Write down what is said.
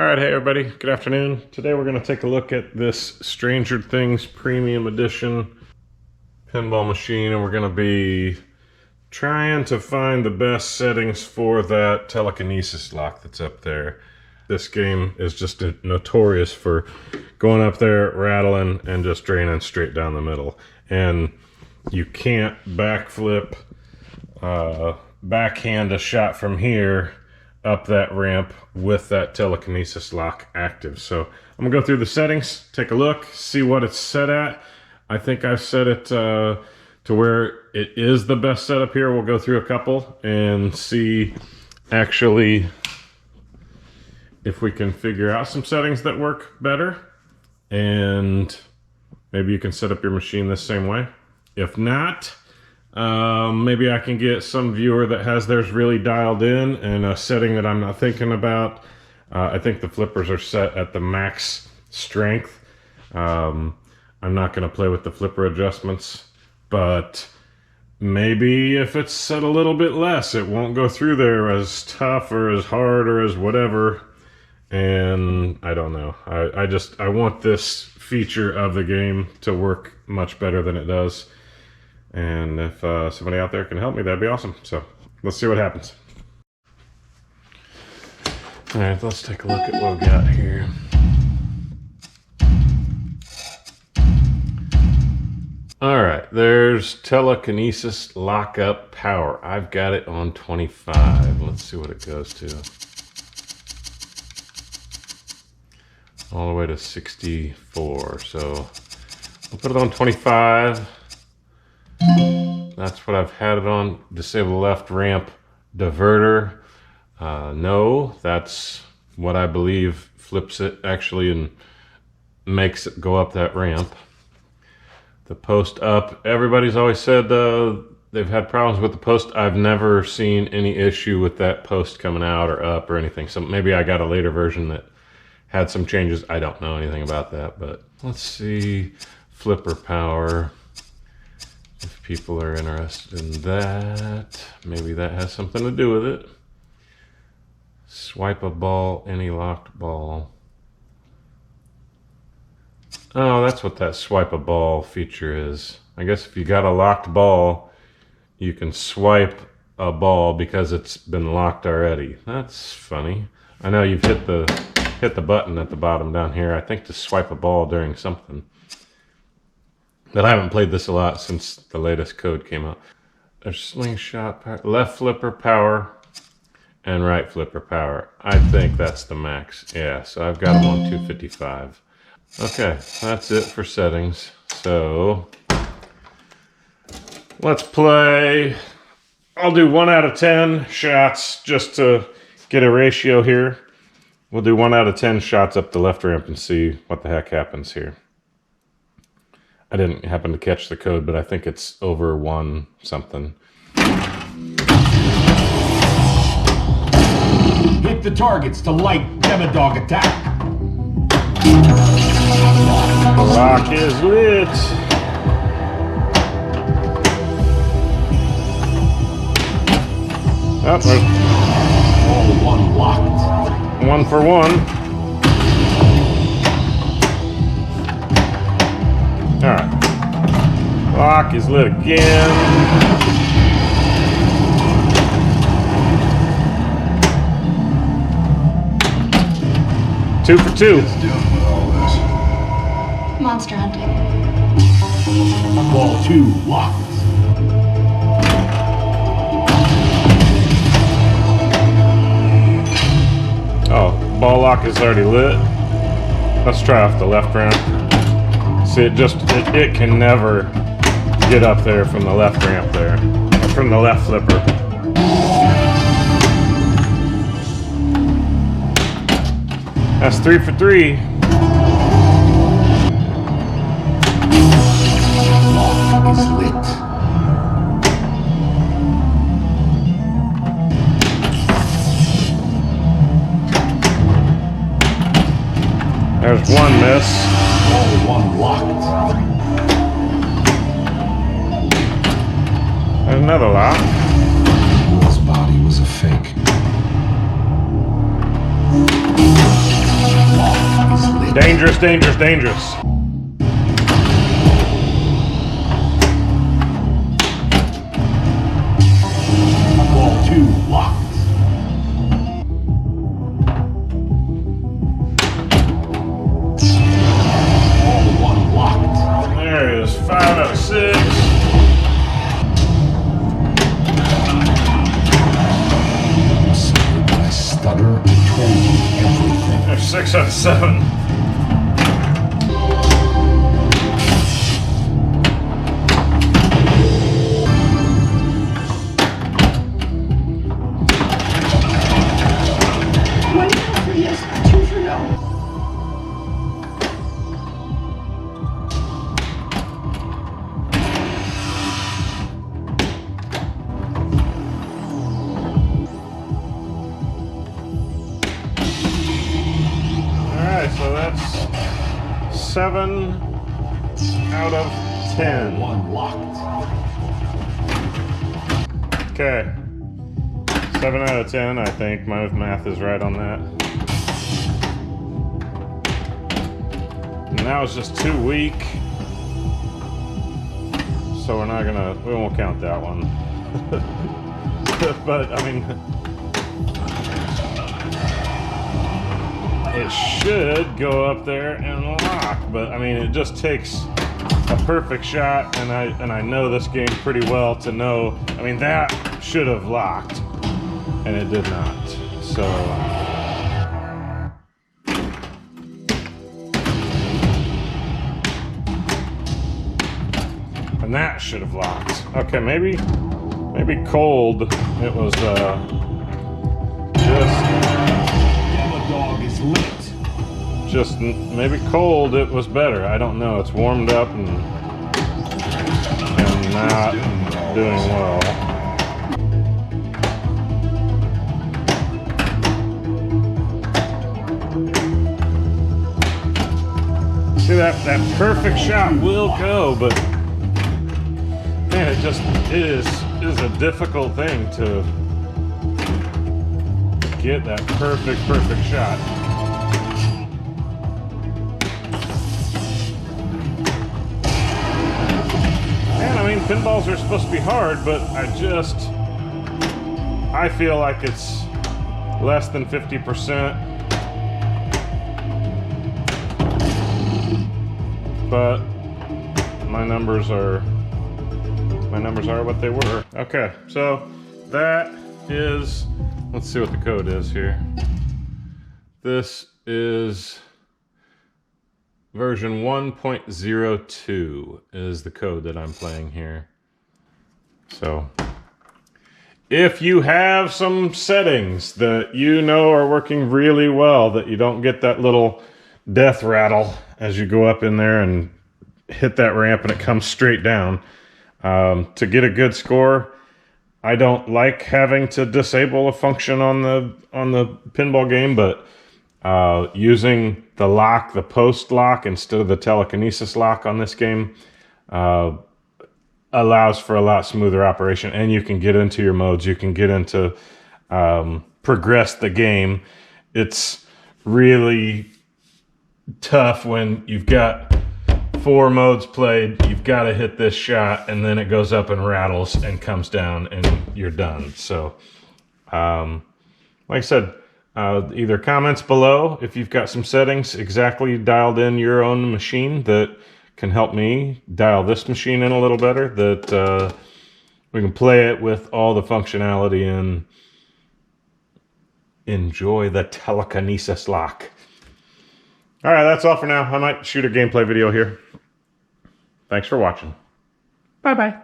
All right, hey everybody, good afternoon. Today we're going to take a look at this Stranger Things Premium Edition pinball machine, and we're going to be trying to find the best settings for that telekinesis lock that's up there. This game is just notorious for going up there, rattling, and just draining straight down the middle. And you can't backflip, backhand a shot from here up that ramp with that telekinesis lock active. So I'm gonna go through the settings, take a look, see what it's set at. I think I've set it to where it is the best setup here. We'll go through a couple and see actually if we can figure out some settings that work better, and maybe you can set up your machine the same way. If not, maybe I can get some viewer that has theirs really dialed in and a setting that I'm not thinking about. I think the flippers are set at the max strength. I'm not going to play with the flipper adjustments, but maybe if it's set a little bit less, it won't go through there as tough or as hard or as whatever. And I don't know. I want this feature of the game to work much better than it does. And if somebody out there can help me, that'd be awesome. So let's see what happens. All right, let's take a look at what we got here. All right, there's telekinesis lockup power. I've got it on 25. Let's see what it goes to. All the way to 64. So I'll put it on 25. That's what I've had it on. Disable the left ramp diverter. No, that's what I believe flips it actually and makes it go up that ramp. The post up, everybody's always said they've had problems with the post. I've never seen any issue with that post coming out or up or anything. So maybe I got a later version that had some changes. I don't know anything about that, but let's see. Flipper power. If people are interested in that, maybe that has something to do with it. Swipe a ball, any locked ball. Oh, that's what that swipe a ball feature is. I guess if you got a locked ball, you can swipe a ball because it's been locked already. That's funny. I know you've hit the button at the bottom down here, I think, to swipe a ball during something. But I haven't played this a lot since the latest code came out. There's slingshot power, left flipper power, and right flipper power. I think that's the max. Yeah, so I've got them on 255. Okay, that's it for settings. So let's play. I'll do 1 out of 10 shots just to get a ratio here. We'll do 1 out of 10 shots up the left ramp and see what the heck happens here. I didn't happen to catch the code, but I think it's over 1 something. Hit the targets to light Demodog attack. The lock is lit. Oh, there's All one locked. 1 for 1. Alright. Lock is lit again. Two for 2. Monster hunting. Ball 2 locked. Oh, ball lock is already lit. Let's try off the left ramp. See, it can never get up there from the left ramp there, from the left flipper. That's 3 for 3. Lock is lit. There's 1 miss. All 1 locked. There's another lock. His body was a fake. Dangerous, dangerous, dangerous. Ball 2 locked. Ball 1 locked. There it is, 5 out of 6. I stutter and told you everything. There's 6 out of 7. One for yes, 2 for no. Alright, so that's 7 out of 10. 1 locked. Okay. 7 out of 10, I think. My math is right on that. And that was just too weak. So we won't count that one. But, I mean, it should go up there and lock. But, I mean, it just takes a perfect shot, and I know this game pretty well to know, I mean, that should have locked, and it did not. So, and that should have locked. Okay, maybe cold. It was Dog is lit. just maybe cold. It was better. I don't know. It's warmed up and not doing well. See, that perfect shot will go, but man, it is a difficult thing to get that perfect shot. And I mean, pinballs are supposed to be hard, but I feel like it's less than 50%. But my numbers are what they were. Okay, so that is, let's see what the code is here. This is version 1.02 is the code that I'm playing here. So if you have some settings that you know are working really well, that you don't get that little death rattle as you go up in there and hit that ramp and it comes straight down, to get a good score, I don't like having to disable a function on the pinball game, but using the lock, the post lock, instead of the telekinesis lock on this game, allows for a lot smoother operation, and you can get into your modes. You can get into progress the game. It's really tough when you've got 4 modes played. You've got to hit this shot, and then it goes up and rattles and comes down, and you're done. So, like I said, either comments below if you've got some settings exactly dialed in your own machine that can help me dial this machine in a little better, that we can play it with all the functionality and enjoy the telekinesis lock. All right, that's all for now. I might shoot a gameplay video here. Thanks for watching. Bye-bye.